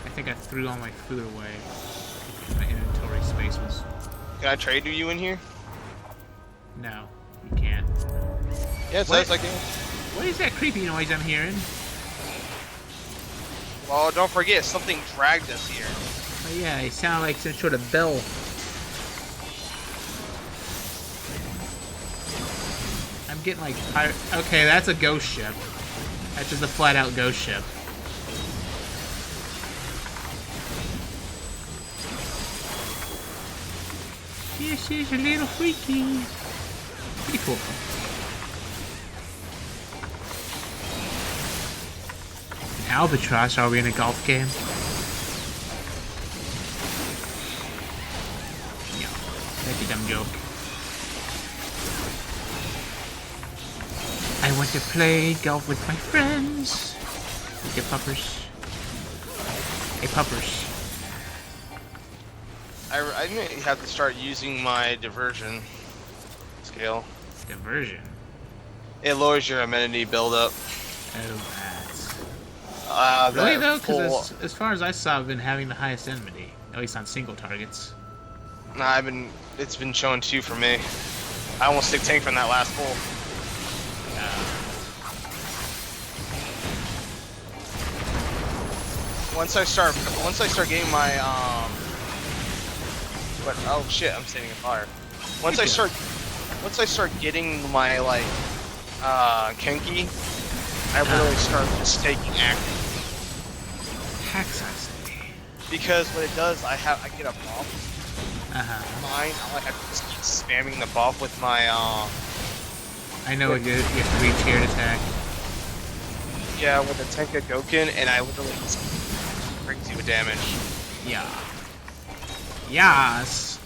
A: I think I threw all my food away. My inventory space was...
G: Can I trade you in here?
A: No, you can't.
G: Yeah, it sounds like it.
A: What is that creepy noise I'm hearing?
G: Well, don't forget, something dragged us here.
A: Oh yeah, it sounded like some sort of bell. I'm getting like pirate. Okay, that's a ghost ship. That's just a flat out ghost ship. This is a little freaky. Pretty cool. An albatross? Are we in a golf game? No, that's a dumb joke. I want to play golf with my friends. With the puppers. Hey, puppers.
G: I may have to start using my diversion skill.
A: Diversion?
G: It lowers your amenity buildup.
A: Oh, that's... really though? Because as far as I saw, I've been having the highest enmity. At least on single targets.
G: Nah, it's been shown too for me. I almost stick tank from that last pull. Once I start getting my oh shit, I'm standing in fire. Once I start getting my like Kenki, I literally start just taking active.
A: Hacks, I say.
G: Because what it does, I get a buff. Mine, I have to just keep spamming the buff with my
A: I know what you have to reach here to attack.
G: Yeah, with the Tenka Goken, and I literally just brings you with damage.
A: Yeah. Yes.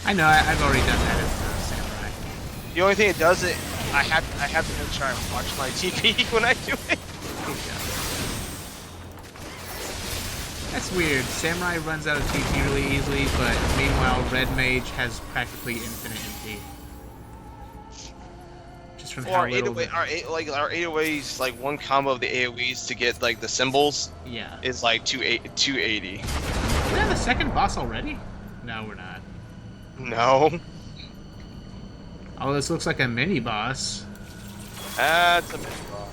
A: I know. I've already done that as Samurai.
G: The only thing it does, I have to make sure I watch my TP when I do it.
A: That's weird. Samurai runs out of TP really easily, but meanwhile, Red Mage has practically infinite MP. Just from how little...
G: Our 808s, like one combo of the AoEs to get like the symbols.
A: Yeah.
G: Is like 280.
A: We're on the second boss already? No, we're not.
G: No.
A: Oh, this looks like a mini boss.
G: That's a mini boss.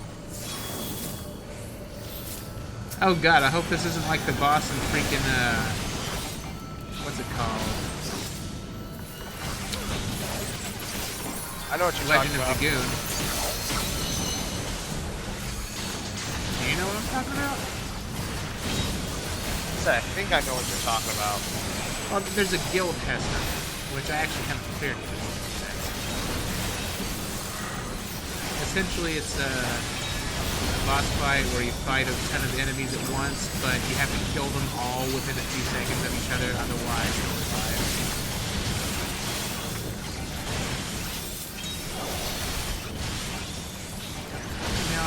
A: Oh god, I hope this isn't like the boss in freaking, what's it called?
G: I know what you're
A: Legend
G: talking about.
A: of Kugane. Do you know what I'm talking about?
G: I think I know what you're talking about.
A: Well, there's a guild tester, which I actually kind of prepared for. Essentially, it's a boss fight where you fight a ton of enemies at once, but you have to kill them all within a few seconds of each other, otherwise they'll revive.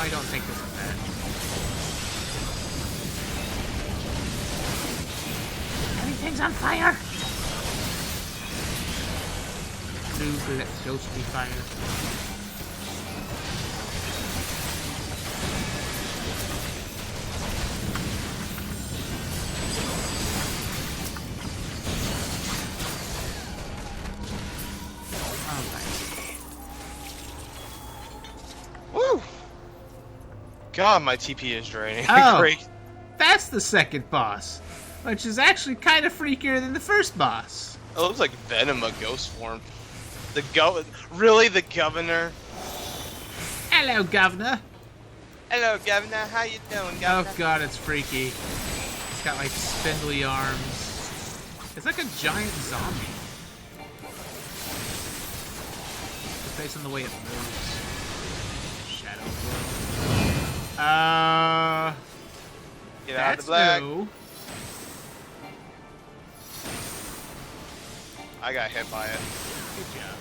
A: I don't think this is bad. Everything's on fire! Blue ghostly fire.
G: Woo! God, my TP is draining.
A: Oh.
G: Great.
A: That's the second boss, which is actually kind of freakier than the first boss.
G: It looks like Venom, a ghost form. Really, the governor?
A: Hello, Governor.
G: Hello, governor. How you doing, governor?
A: Oh god, it's freaky. It's got like spindly arms. It's like a giant zombie. Just based on the way it moves. Shadow blow.
G: Get out of
A: That's
G: the black.
A: new.
G: I got hit by it.
A: Good job.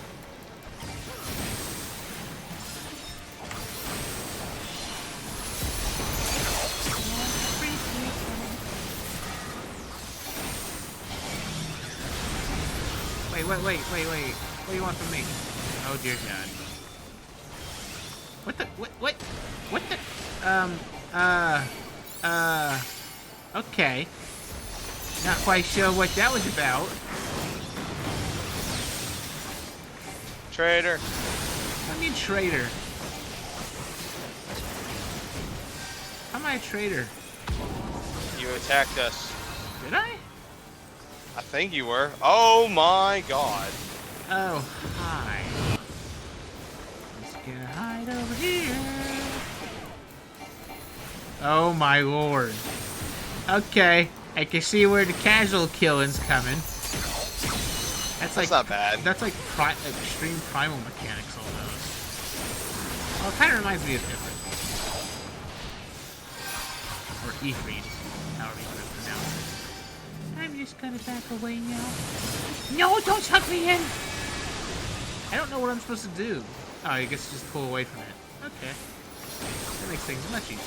A: Wait. What do you want from me? Oh dear God. What the? What the? Okay. Not quite sure what that was about.
G: Traitor.
A: What do you mean traitor? How am I a traitor?
G: You attacked us.
A: Did I?
G: I think you were. Oh my god.
A: Oh, hi. Just gonna hide over here. Oh my lord. Okay, I can see where the casual killing's coming. That's like
G: not bad.
A: That's like extreme primal mechanics almost. Well, it kind of reminds me of Ifrit. Or Ifrit, however you want to pronounce it. I'm just gonna back away now. No, don't suck me in! I don't know what I'm supposed to do. Oh, I guess just pull away from it. Okay. That makes things much easier.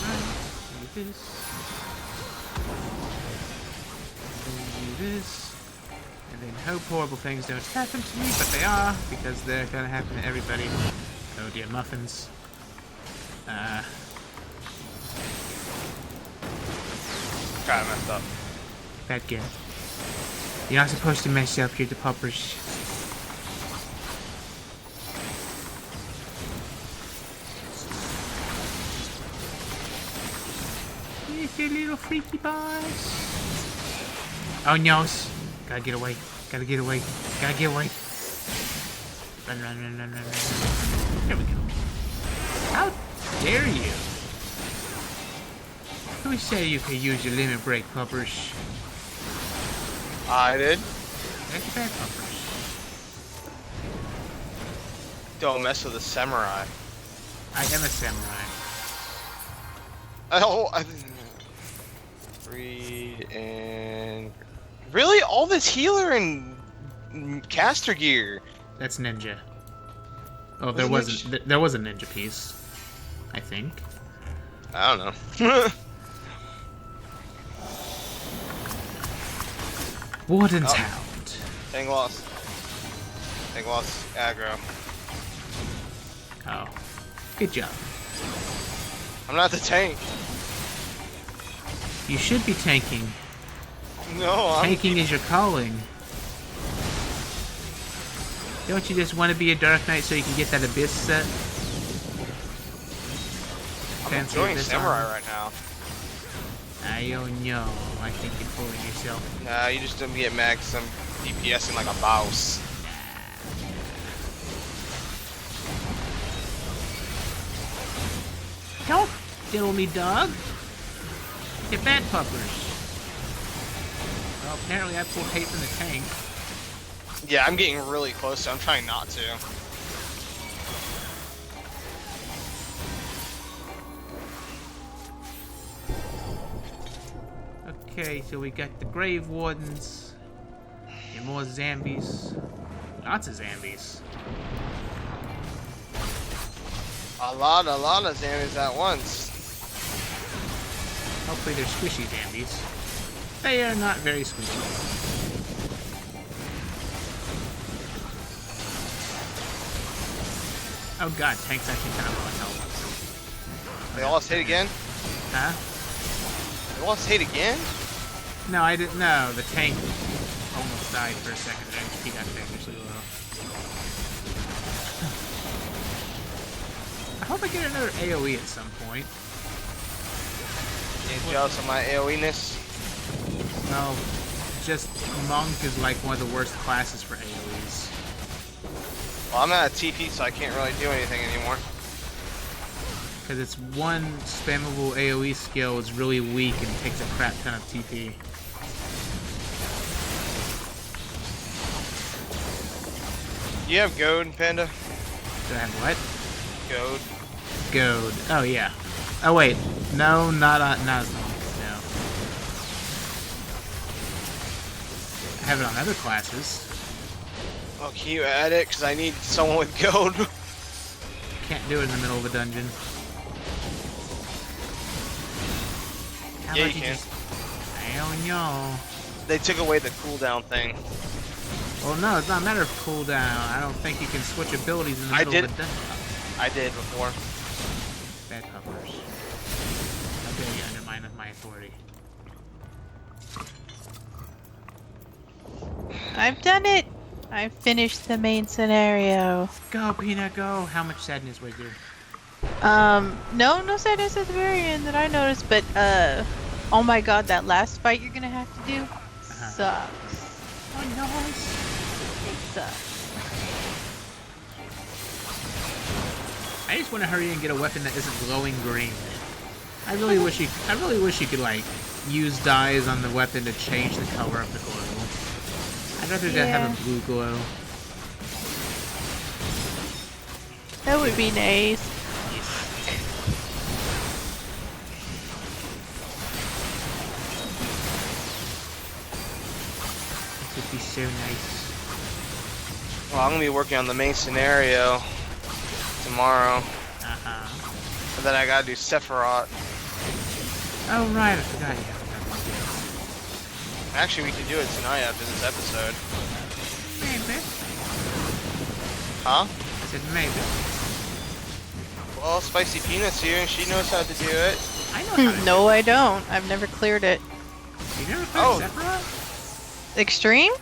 A: Alright, do this. Do this. And then hope horrible things don't happen to me, but they are, because they're gonna happen to everybody. Oh dear, muffins.
G: Kinda messed up.
A: Bad girl. You're not supposed to mess up, you're the puppers. Here's your little freaky boys. Oh no! Gotta get away. Gotta get away. Gotta get away. Run. There we go. How dare you? Who said you could use your limit break, puppers?
G: I did.
A: That's bad, puppers.
G: Don't mess with a samurai.
A: I am a samurai.
G: Oh, read and really all this healer and caster gear.
A: That's ninja. Oh, there
G: Wasn't
A: wasn't. There was a ninja piece. I think.
G: I don't know.
A: Warden's
G: Oh.
A: Hound.
G: Tank lost. Tank lost aggro.
A: Oh, good job.
G: I'm not the tank.
A: You should be tanking.
G: No, I'm.
A: Tanking is your calling. Don't you just want to be a Dark Knight so you can get that Abyss set?
G: I'm
A: Fancy
G: enjoying
A: Abyss
G: samurai
A: armor?
G: right now.
A: I don't know. I think you're fooling yourself.
G: Nah, you just don't get mad 'cause I'm DPSing like a boss.
A: Don't diddle me, dog. You're bad puppers. Well, apparently I pulled hate from the tank.
G: Yeah, I'm getting really close, so I'm trying not to.
A: Okay, so we got the Grave Wardens. And more zombies. Lots of zombies.
G: A lot of zombies at once.
A: Hopefully they're squishy zombies. They are not very squishy. Oh god, tank's actually kind of low on health.
G: They lost hit again?
A: Huh?
G: They lost hit again?
A: No, I didn't know. The tank almost died for a second. Their HP got dangerously low. I hope I get another AoE at some point.
G: You jealous of my AoE-ness?
A: No, just Monk is like one of the worst classes for AoEs.
G: Well, I'm at a TP, so I can't really do anything anymore.
A: Because it's one spammable AoE skill is really weak and takes a crap ton of TP.
G: You have Goad, Panda?
A: Do I have what?
G: Goad.
A: Goad. Oh yeah. Oh wait. No, not as Monk. No. I have it on other classes.
G: Oh, can you add it? Because I need someone with Goad.
A: Can't do it in the middle of a dungeon. How
G: Yeah,
A: about
G: you can.
A: just... Hell no.
G: They took away the cooldown thing.
A: Well, no, it's not a matter of cooldown. I don't think you can switch abilities in the middle of a dungeon.
G: I did before.
A: Bad puppers. How dare you undermine my authority?
B: I've done it. I finished the main scenario.
A: Go, Peanut, go! How much sadness was there?
B: No sadness at the very end that I noticed, but oh my god, that last fight you're gonna have to do sucks.
A: Oh no!
B: It sucks.
A: I just want to hurry and get a weapon that isn't glowing green. I really wish you could like use dyes on the weapon to change the color of the glow. I'd rather just have a blue glow.
B: That would be nice.
A: It would be so nice.
G: Well, I'm gonna be working on the main scenario tomorrow. And then I gotta do Sephiroth.
A: Oh right, I forgot you have that
G: Actually, we can do it tonight after this episode.
A: Maybe.
G: Huh?
A: I said maybe.
G: Well, Spicy Peanut's here and she knows how to do it.
A: I know how to
B: No, I don't. I've never cleared it.
A: You never played Sephiroth?
B: Extreme?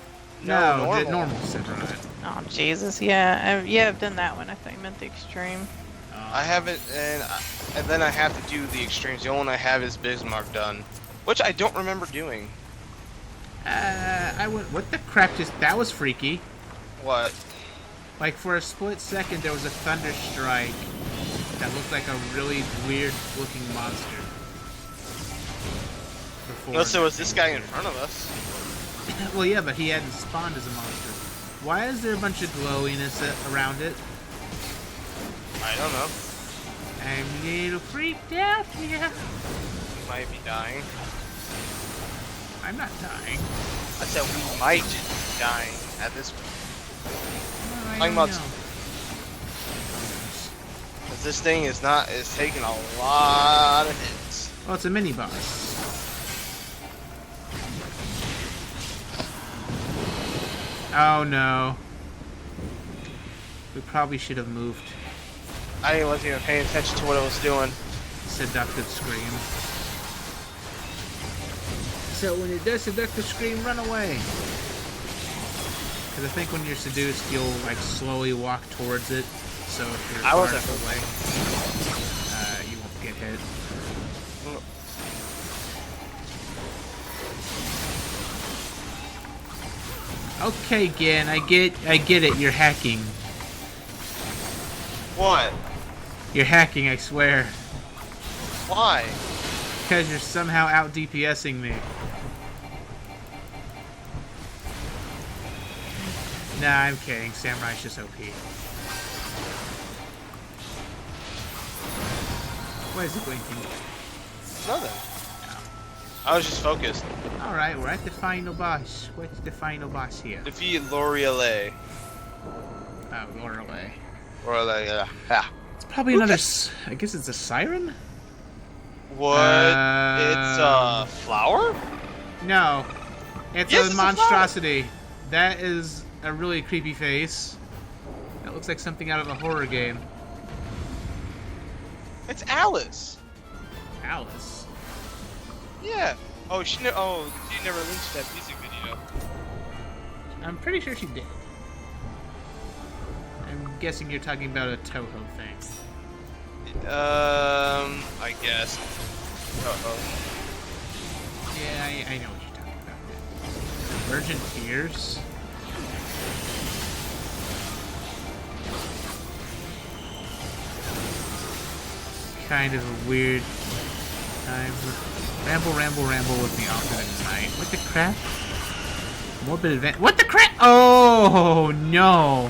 A: No, the normal Sephiroth.
B: Oh Jesus, yeah, I've done that one. I think I meant the extreme.
G: I have it, and then I have to do the extremes. The only one I have is Bismarck done, which I don't remember doing.
A: What the crap that was freaky.
G: What?
A: Like for a split second there was a thunder strike that looked like a really weird looking monster.
G: Unless there was this guy in front of us.
A: Well yeah, but he hadn't spawned as a monster. Why is there a bunch of glowiness around it?
G: I don't know.
A: I'm a little freaked out here.
G: We might be dying.
A: I'm not dying.
G: I said we might be dying at this point. Talking about, because this thing is taking a lot of hits.
A: Well, it's a mini boss. Oh no. We probably should have moved.
G: I wasn't even paying attention to what it was doing.
A: Seductive scream. So when it does seductive scream, run away. Because I think when you're seduced, you'll like slowly walk towards it. So if you're far enough away, you won't get hit. Okay, Gen, I get it. You're hacking.
G: What?
A: You're hacking, I swear.
G: Why?
A: Because you're somehow out DPSing me. Nah, I'm kidding. Samurai's just OP. Why is it blinking?
G: Nothing. I was just focused.
A: Alright, we're at the final boss. What's the final boss here?
G: Defeat Lorelei.
A: Oh, Lorelei.
G: Lorelei, yeah.
A: It's probably another... I guess it's a siren?
G: What? It's a flower?
A: No. It's
G: Yes,
A: a
G: it's a
A: monstrosity. That is a really creepy face. That looks like something out of a horror game.
G: It's Alice.
A: Alice.
G: Yeah. Oh, she never linked that music video.
A: I'm pretty sure she did. I'm guessing you're talking about a Toho thing.
G: I guess. Uh-oh.
A: Yeah, I know what you're talking about. Virgin Tears? Kind of a weird time. Ramble with me off of the night. What the crap? Morbid event. What the crap? Oh, no.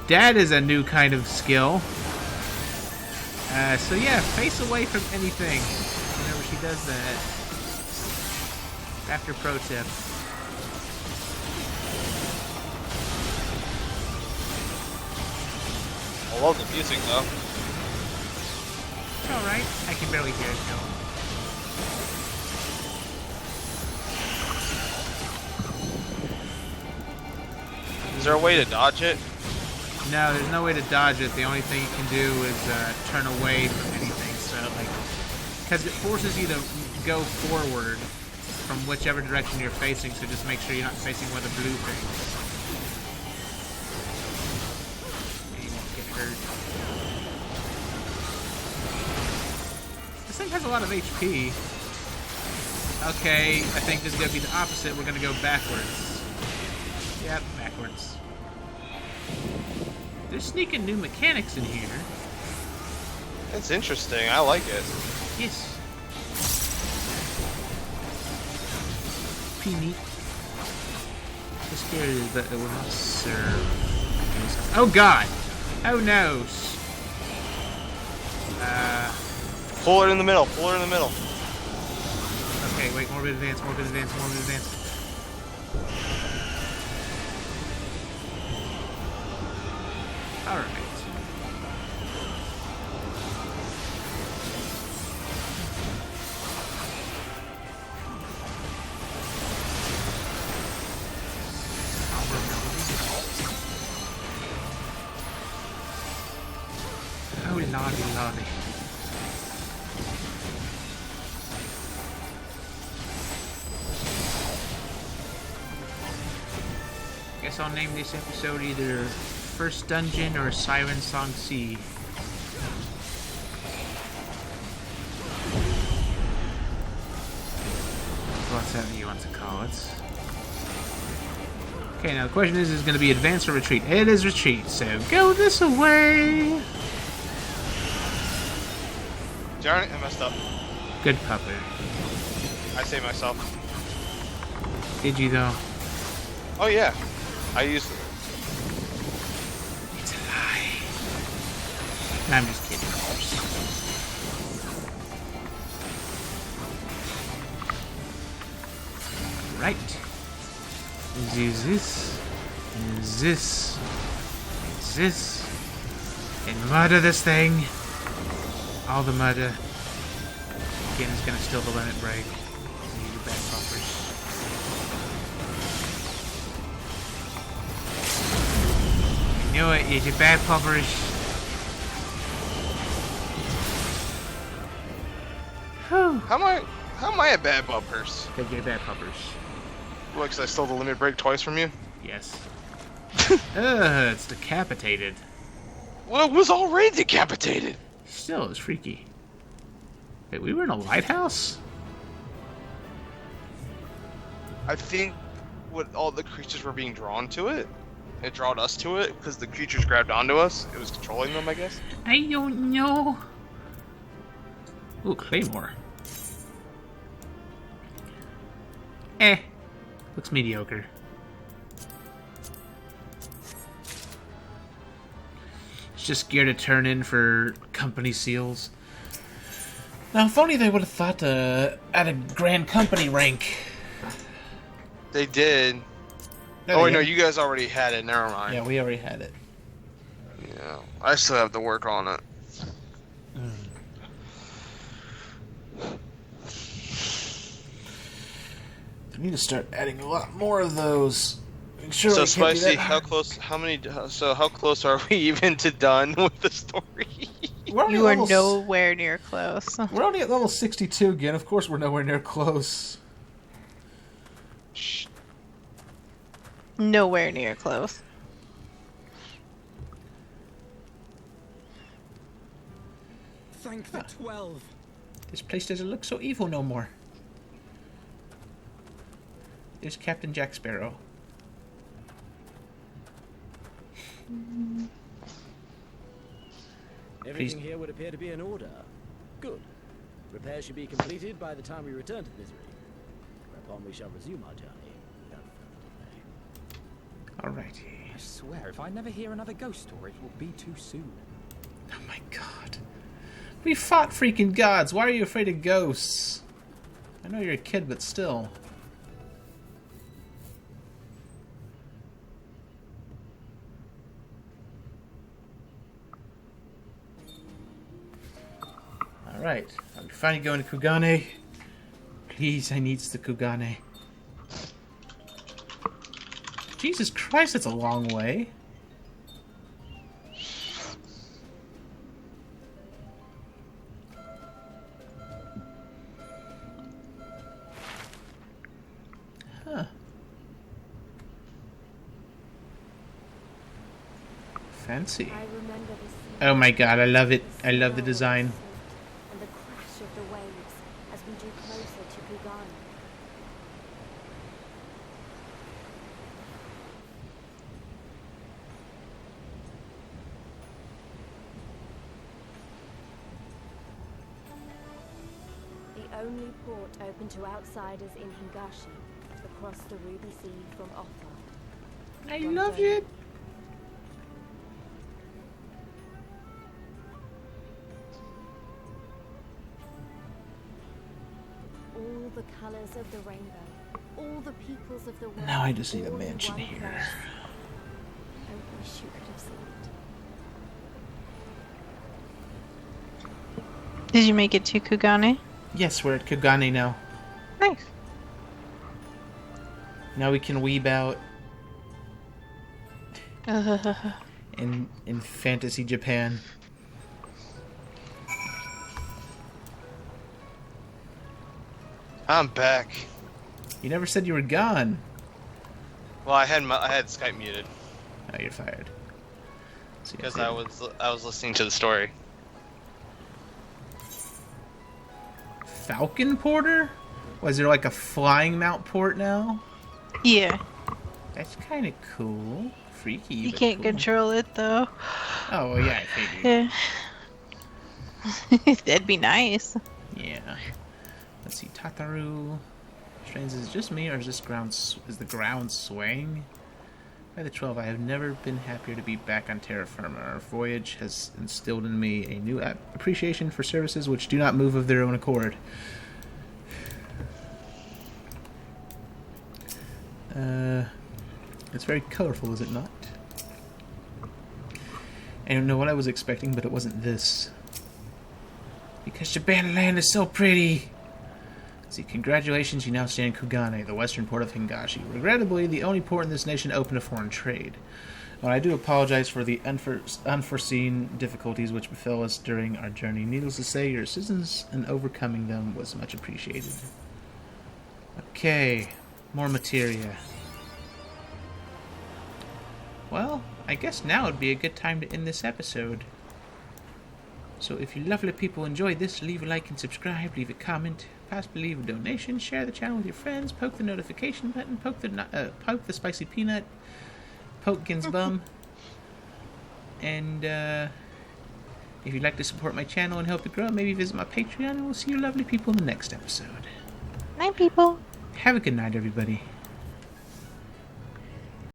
A: That is a new kind of skill. So yeah, face away from anything whenever she does that. After pro tip.
G: I love the music though.
A: It's alright. I can barely hear it though.
G: Is there a way to dodge it?
A: No, there's no way to dodge it. The only thing you can do is turn away from anything. So, like, because it forces you to go forward from whichever direction you're facing. So just make sure you're not facing one of the blue things. And you won't get hurt. This thing has a lot of HP. Okay, I think this is gonna be the opposite. We're gonna go backwards. Yep, backwards. They're sneaking new mechanics in here.
G: It's interesting. I like it.
A: Yes. Pretty neat. Just scared that it will not serve. Oh god! Oh no!
G: Pull it in the middle. Pull it in the middle.
A: Okay, wait, more bit advance. Alright. Oh, lordy. Guess I'll name this episode either First Dungeon or Sirensong Sea. Whatever you want to call it. Okay, now the question is it going to be advance or retreat? It is retreat, so go this way!
G: Darn it, I messed up.
A: Good puppet.
G: I saved myself.
A: Did you though?
G: Oh yeah. I used it.
A: It's a lie. I'm just kidding, of course. Right. This. And murder this thing. All the murder. Again, it's gonna steal the limit break. Need your back bumpers. I knew it. Use your bad pumpers. Whew.
G: How am I a bad bumpers?
A: Take your bad pumpers.
G: What, because I stole the limit break twice from you?
A: Yes. It's decapitated.
G: Well, it was already decapitated.
A: Still, it's freaky. Wait, we were in a lighthouse?
G: I think what all the creatures were being drawn to it. It drawed us to it because the creatures grabbed onto us. It was controlling them, I guess.
A: I don't know. Ooh, Claymore. Looks mediocre. It's just gear to turn in for company seals. Now, if only they would have thought to add a Grand Company rank.
G: They did.
A: No,
G: Oh,
A: they
G: no,
A: didn't.
G: you guys already had it. Never mind.
A: Yeah, we already had it.
G: Yeah, I still have to work on it.
A: We need to start adding a lot more of those. Sure,
G: So
A: we can't do
G: Spicy,
A: that.
G: how close? How close are we even to done with the story?
A: We're only
B: You
A: at
B: are
A: level
B: nowhere near close.
A: We're only at level 62 again. Of course, we're nowhere near close.
G: Shh.
B: Nowhere near close.
E: Thank the 12.
A: This place doesn't look so evil no more. There's Captain Jack Sparrow.
E: Everything here would appear to be in order. Good. Repairs should be completed by the time we return to Misery, whereupon we shall resume our journey without further delay.
A: Alrighty.
H: I swear, if I never hear another ghost story, it will be too soon.
A: Oh my god. We fought freaking gods. Why are you afraid of ghosts? I know you're a kid, but still. Alright. Are we finally going to Kugane? Please, I needs the Kugane. Jesus Christ, that's a long way. Huh. Fancy.
I: I remember the scene.
A: Oh my god, I love it. I love the design.
I: And the crash of the waves as we drew closer to Kugane. The only port open to outsiders in Hingashi, across the Ruby Sea from Offa.
A: I love it.
I: All the colors of the rainbow, all the peoples of the world.
A: Now I just need a
I: all in
A: mansion
I: one
A: here.
I: place. I wish you could have seen it.
B: Did you make it to Kugane?
A: Yes, we're at Kugane now.
B: Nice.
A: Now we can weeb out
B: Uh,
A: in fantasy Japan.
G: I'm back.
A: You never said you were gone.
G: Well, I had Skype muted
A: Oh, you're fired. See,
G: because I was listening to the story.
A: Falcon Porter? Was there like a flying mount port now?
B: yeah.
A: That's kind of cool. Freaky.
B: You
A: but
B: can't
A: cool.
B: control it though.
A: Oh, well, yeah, I figured.
B: Yeah. That'd be nice.
A: Yeah. Let's see, Tataru. Strange, is it just me, or is the ground swaying? By the 12, I have never been happier to be back on terra firma. Our voyage has instilled in me a new appreciation for services which do not move of their own accord. It's very colorful, is it not? I don't know what I was expecting, but it wasn't this. Because Japan land is so pretty! See, congratulations, you now stand in Kugane, the western port of Hingashi. Regrettably, the only port in this nation open to foreign trade. Well, I do apologize for the unforeseen difficulties which befell us during our journey. Needless to say, your assistance in overcoming them was much appreciated. Okay, more materia. Well, I guess now would be a good time to end this episode. So if you lovely people enjoyed this, leave a like and subscribe, leave a comment, possibly leave a donation, share the channel with your friends, poke the notification button, poke the spicy peanut, poke Gin's bum. And if you'd like to support my channel and help it grow, maybe visit my Patreon, and we'll see you lovely people in the next episode.
B: Night, people.
A: Have a good night, everybody.